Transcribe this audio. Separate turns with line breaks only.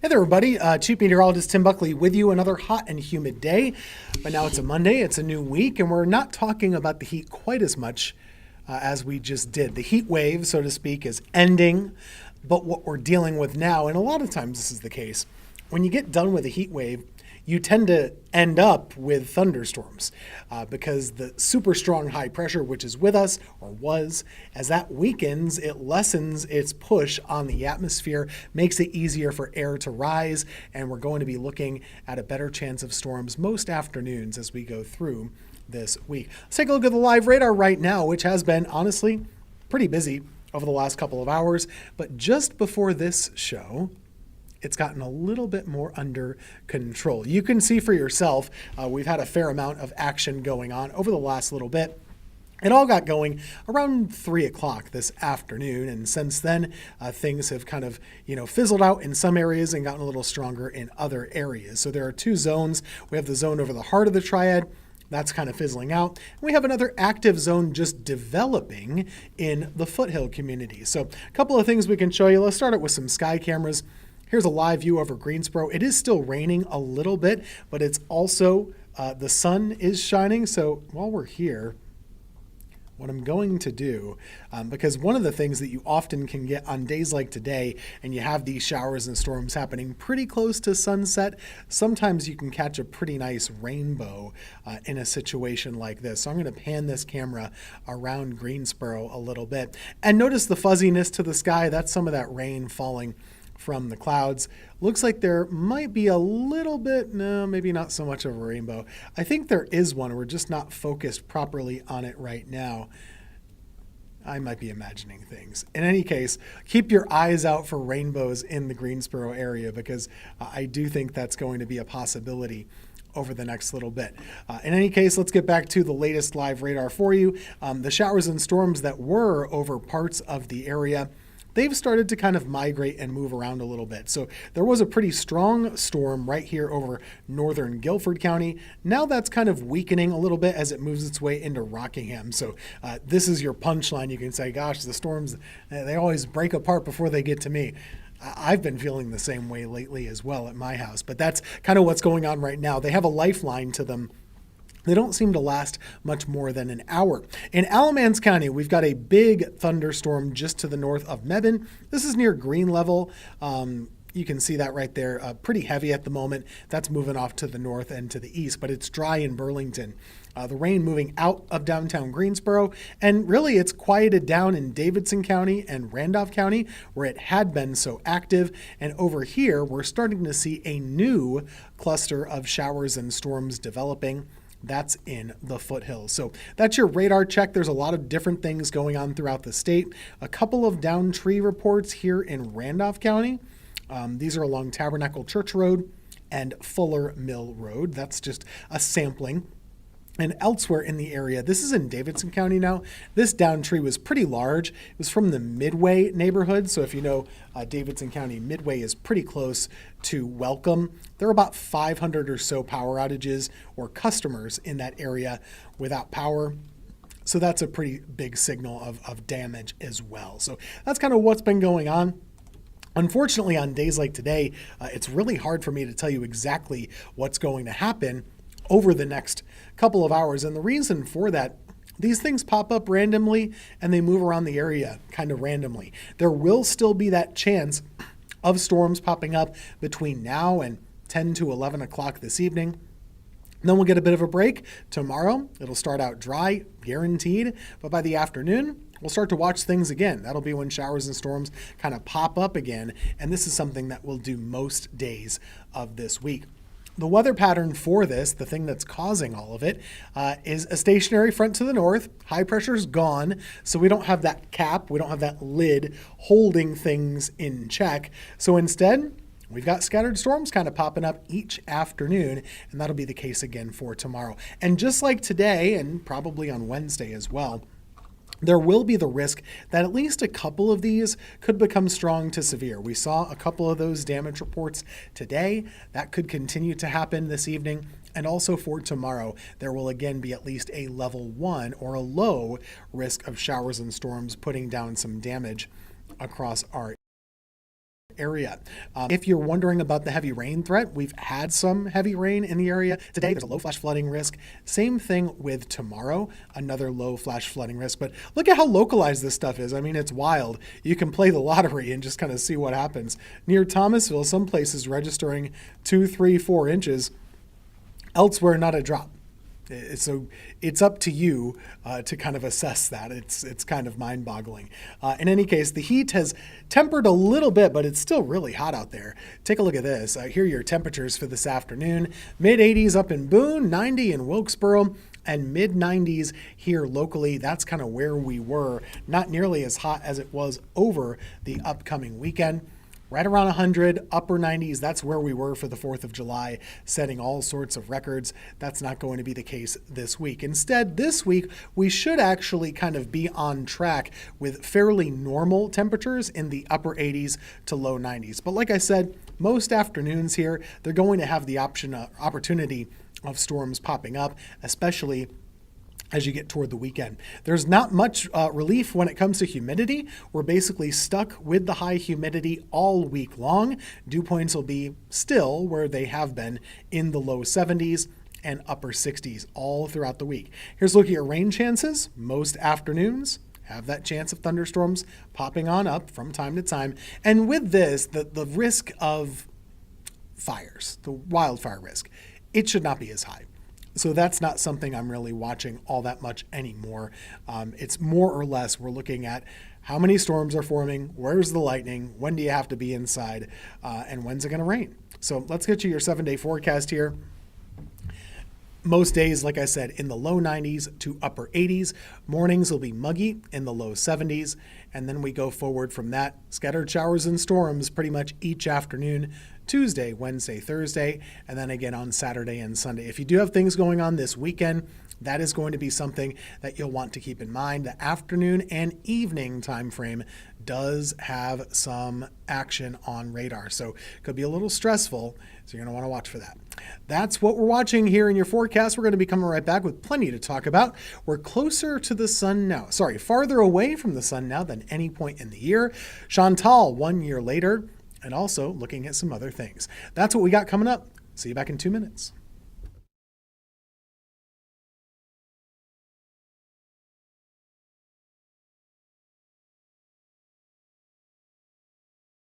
Hey there, everybody. Chief Meteorologist Tim Buckley with you. Another hot and humid day, but now it's a Monday. It's a new week, and we're not talking about the heat quite as much as we just did. The heat wave, so to speak, is ending, but what we're dealing with now, and a lot of times this is the case, when you get done with a heat wave, you tend to end up with thunderstorms because the super strong high pressure, which is with us or was, as that weakens, it lessens its push on the atmosphere, makes it easier for air to rise, and we're going to be looking at a better chance of storms most afternoons as we go through this week. Let's take a look at the live radar right now, which has been honestly pretty busy over the last couple of hours, but just before this show, it's gotten a little bit more under control. You can see for yourself, we've had a fair amount of action going on over the last little bit. It all got going around 3 o'clock this afternoon, and since then, things have kind of, fizzled out in some areas and gotten a little stronger in other areas. So there are two zones. We have the zone over the heart of the triad. That's kind of fizzling out. We have another active zone just developing in the foothill community. So a couple of things we can show you. Let's start it with some sky cameras. Here's a live view over Greensboro. It is still raining a little bit, but it's also, the sun is shining. So while we're here, what I'm going to do, because one of the things that you often can get on days like today, and you have these showers and storms happening pretty close to sunset, sometimes you can catch a pretty nice rainbow in a situation like this. So I'm going to pan this camera around Greensboro a little bit. And notice the fuzziness to the sky. That's some of that rain falling from the clouds. Looks like there might be a little bit, no, maybe not so much of a rainbow. I think there is one. We're just not focused properly on it right now. I might be imagining things. In any case, keep your eyes out for rainbows in the Greensboro area because I do think that's going to be a possibility over the next little bit. In any case, let's get back to the latest live radar for you. The showers and storms that were over parts of the area, they've started to kind of migrate and move around a little bit. So there was a pretty strong storm right here over northern Guilford County. Now that's kind of weakening a little bit as it moves its way into Rockingham. So this is your punchline. You can say, gosh, the storms, they always break apart before they get to me. I've been feeling the same way lately as well at my house, but that's kind of what's going on right now. They have a lifeline to them. They don't seem to last much more than an hour. In Alamance County, we've got a big thunderstorm just to the north of Mebane. This is near Green Level. You can see that right there, pretty heavy at the moment. That's moving off to the north and to the east, but it's dry in Burlington. The rain moving out of downtown Greensboro, and really it's quieted down in Davidson County and Randolph County, where it had been so active. And over here, we're starting to see a new cluster of showers and storms developing. That's in the foothills. So that's your radar check. There's a lot of different things going on throughout the state. A couple of down tree reports here in Randolph County. These are along Tabernacle Church Road and Fuller Mill Road. That's just a sampling. And elsewhere in the area, this is in Davidson County now, this down tree was pretty large. It was from the Midway neighborhood. So if you know Davidson County, Midway is pretty close to Welcome. There are about 500 or so power outages or customers in that area without power. So that's a pretty big signal of damage as well. So that's kind of what's been going on. Unfortunately, on days like today, it's really hard for me to tell you exactly what's going to happen over the next couple of hours. And the reason for that, these things pop up randomly and they move around the area kind of randomly. There will still be that chance of storms popping up between now and 10 to 11 o'clock this evening. And then we'll get a bit of a break tomorrow. It'll start out dry, guaranteed, but by the afternoon, we'll start to watch things again. That'll be when showers and storms kind of pop up again. And this is something that we'll do most days of this week. The weather pattern for this, the thing that's causing all of it, is a stationary front to the north. High pressure's gone, so we don't have that cap, we don't have that lid holding things in check. So instead, we've got scattered storms kind of popping up each afternoon, and that'll be the case again for tomorrow. And just like today, and probably on Wednesday as well, there will be the risk that at least a couple of these could become strong to severe. We saw a couple of those damage reports today. That could continue to happen this evening. And also for tomorrow, there will again be at least a level 1 or a low risk of showers and storms putting down some damage across our area. If you're wondering about the heavy rain threat, we've had some heavy rain in the area today. There's a low flash flooding risk. Same thing with tomorrow, another low flash flooding risk. But look at how localized this stuff is. I mean, it's wild. You can play the lottery and just kind of see what happens. Near Thomasville, some places registering 2, 3, 4 inches. Elsewhere, not a drop. So it's up to you to kind of assess that. It's kind of mind-boggling. In any case, the heat has tempered a little bit, but it's still really hot out there. Take a look at this. Here are your temperatures for this afternoon. Mid-80s up in Boone, 90 in Wilkesboro, and mid-90s here locally. That's kind of where we were. Not nearly as hot as it was over the upcoming weekend. Right around 100, upper 90s, that's where we were for the 4th of July, setting all sorts of records. That's not going to be the case this week. Instead, this week, we should actually kind of be on track with fairly normal temperatures in the upper 80s to low 90s. But like I said, most afternoons here, they're going to have the opportunity of storms popping up, especially as you get toward the weekend. There's not much relief when it comes to humidity. We're basically stuck with the high humidity all week long. Dew points will be still where they have been in the low 70s and upper 60s all throughout the week. Here's a look at your rain chances. Most afternoons have that chance of thunderstorms popping on up from time to time. And with this, the risk of fires, the wildfire risk, it should not be as high. So that's not something I'm really watching all that much anymore. It's more or less we're looking at how many storms are forming, where's the lightning, when do you have to be inside, and when's it going to rain. So let's get you your 7-day forecast here. Most days, like I said, in the low 90s to upper 80s. Mornings will be muggy in the low 70s. And then we go forward from that. Scattered showers and storms pretty much each afternoon, Tuesday, Wednesday, Thursday, and then again on Saturday and Sunday. If you do have things going on this weekend, that is going to be something that you'll want to keep in mind. The afternoon and evening time frame does have some action on radar, so it could be a little stressful, so you're going to want to watch for that. That's what we're watching here in your forecast. We're going to be coming right back with plenty to talk about. We're closer to the sun now. Farther away from the sun now than any point in the year. Chantal, 1 year later, and also looking at some other things. That's what we got coming up. See you back in 2 minutes.